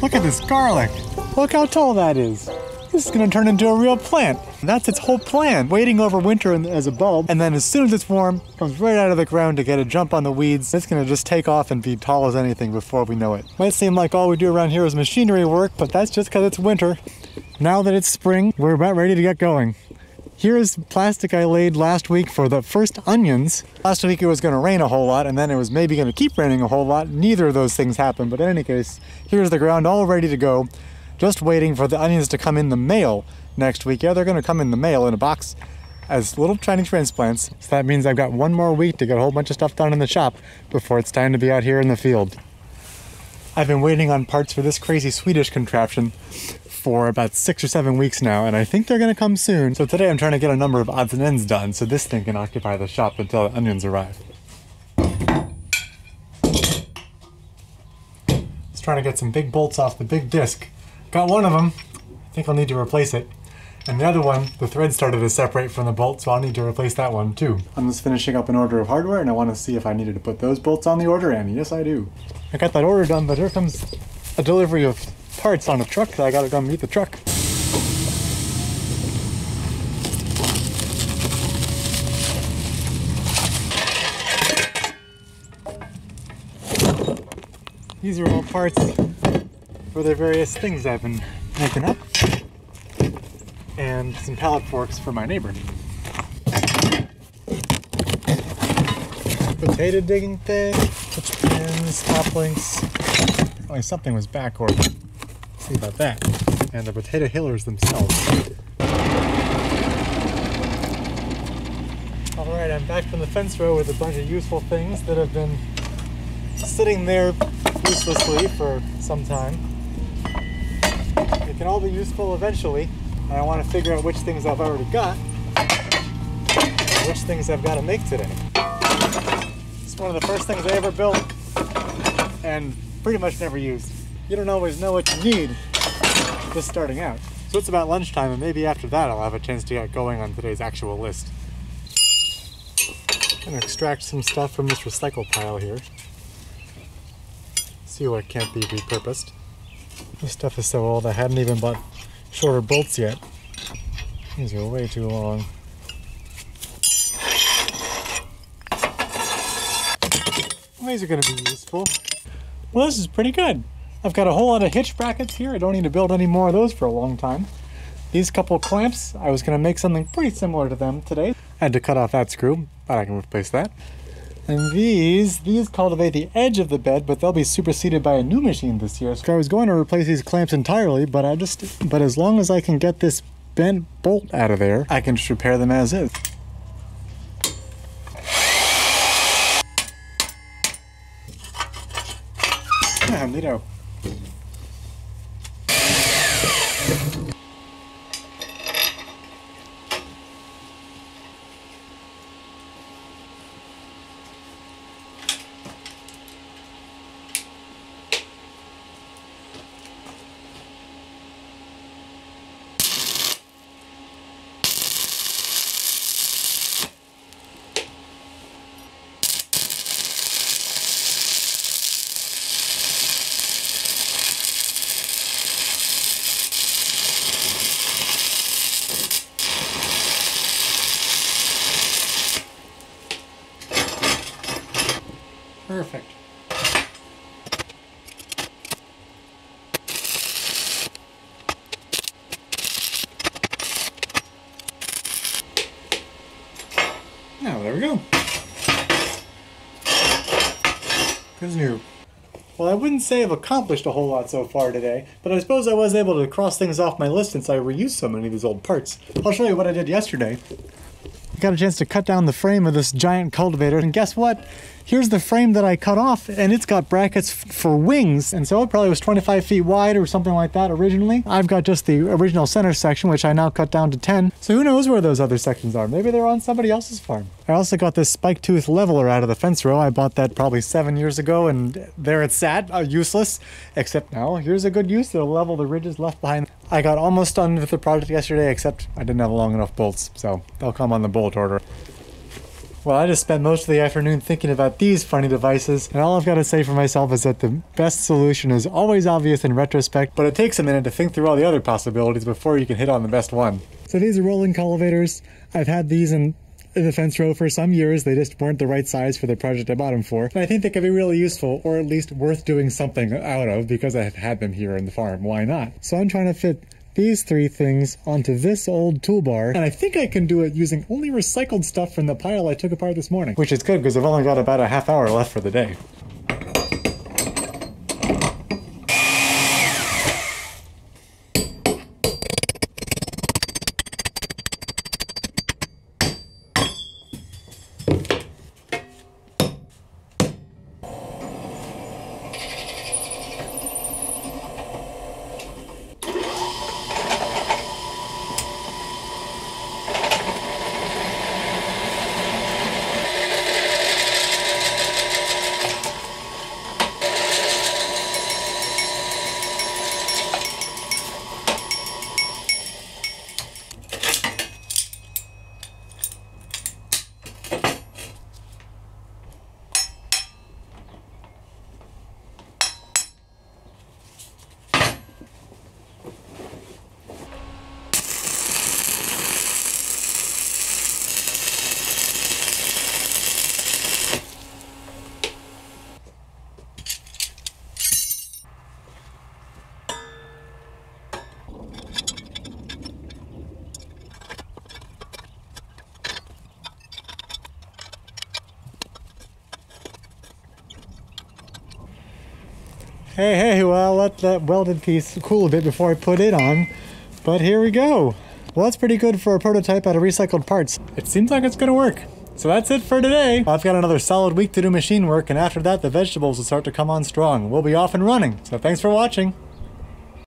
Look at this garlic. Look how tall that is. This is gonna turn into a real plant. That's its whole plan, waiting over winter as a bulb, and then as soon as it's warm, comes right out of the ground to get a jump on the weeds. It's gonna just take off and be tall as anything before we know it. Might seem like all we do around here is machinery work, but that's just because it's winter. Now that it's spring, we're about ready to get going. Here's plastic I laid last week for the first onions. Last week it was gonna rain a whole lot, and then it was maybe gonna keep raining a whole lot. Neither of those things happened, but in any case, here's the ground all ready to go. Just waiting for the onions to come in the mail next week. Yeah, they're gonna come in the mail in a box as little tiny transplants. So that means I've got one more week to get a whole bunch of stuff done in the shop before it's time to be out here in the field. I've been waiting on parts for this crazy Swedish contraption for about 6 or 7 weeks now, and I think they're gonna come soon. So today I'm trying to get a number of odds and ends done so this thing can occupy the shop until the onions arrive. Just trying to get some big bolts off the big disc. Got one of them. I think I'll need to replace it. And the other one, the thread started to separate from the bolt, so I'll need to replace that one too. I'm just finishing up an order of hardware, and I want to see if I needed to put those bolts on the order, and yes I do. I got that order done, but here comes a delivery of parts on a truck that I gotta go meet the truck. These are all parts for the various things I've been making up, and some pallet forks for my neighbor. Potato digging thing, pitch pins, hop links. Oh, something was back ordered. See about that. And the potato hillers themselves. Alright, I'm back from the fence row with a bunch of useful things that have been sitting there uselessly for some time. They can all be useful eventually, and I want to figure out which things I've already got and which things I've got to make today. It's one of the first things I ever built and pretty much never used. You don't always know what you need just starting out. So it's about lunchtime, and maybe after that I'll have a chance to get going on today's actual list. I'm going to extract some stuff from this recycle pile here. See what can't be repurposed. This stuff is so old I hadn't even bought shorter bolts yet. These are way too long. Well, these are going to be useful. Well, this is pretty good. I've got a whole lot of hitch brackets here. I don't need to build any more of those for a long time. These couple clamps, I was going to make something pretty similar to them today. I had to cut off that screw, but I can replace that. And these cultivate the edge of the bed, but they'll be superseded by a new machine this year. So I was going to replace these clamps entirely, but as long as I can get this bent bolt out of there, I can just repair them as is. Yeah, neato. Perfect. Now there we go. Good new. Well, I wouldn't say I've accomplished a whole lot so far today, but I suppose I was able to cross things off my list since I reused so many of these old parts. I'll show you what I did yesterday. I got a chance to cut down the frame of this giant cultivator, and guess what? Here's the frame that I cut off, and it's got brackets for wings, and so it probably was 25 feet wide or something like that originally. I've got just the original center section, which I now cut down to 10, so who knows where those other sections are. Maybe they're on somebody else's farm. I also got this spike tooth leveler out of the fence row. I bought that probably 7 years ago, and there it sat, useless, except now here's a good use. It'll level the ridges left behind. I got almost done with the project yesterday, except I didn't have long enough bolts, so they'll come on the bolt order. Well, I just spent most of the afternoon thinking about these funny devices, and all I've got to say for myself is that the best solution is always obvious in retrospect, but it takes a minute to think through all the other possibilities before you can hit on the best one. So these are rolling cultivators. I've had these in the fence row for some years. They just weren't the right size for the project I bought them for. And I think they could be really useful, or at least worth doing something out of, because I've had them here in the farm. Why not? So I'm trying to fit these three things onto this old toolbar, and I think I can do it using only recycled stuff from the pile I took apart this morning. Which is good, because I've only got about a half hour left for the day. Hey, well, I'll let that welded piece cool a bit before I put it on, but here we go. Well, that's pretty good for a prototype out of recycled parts. It seems like it's gonna work. So that's it for today. I've got another solid week to do machine work, and after that, the vegetables will start to come on strong. We'll be off and running. So thanks for watching.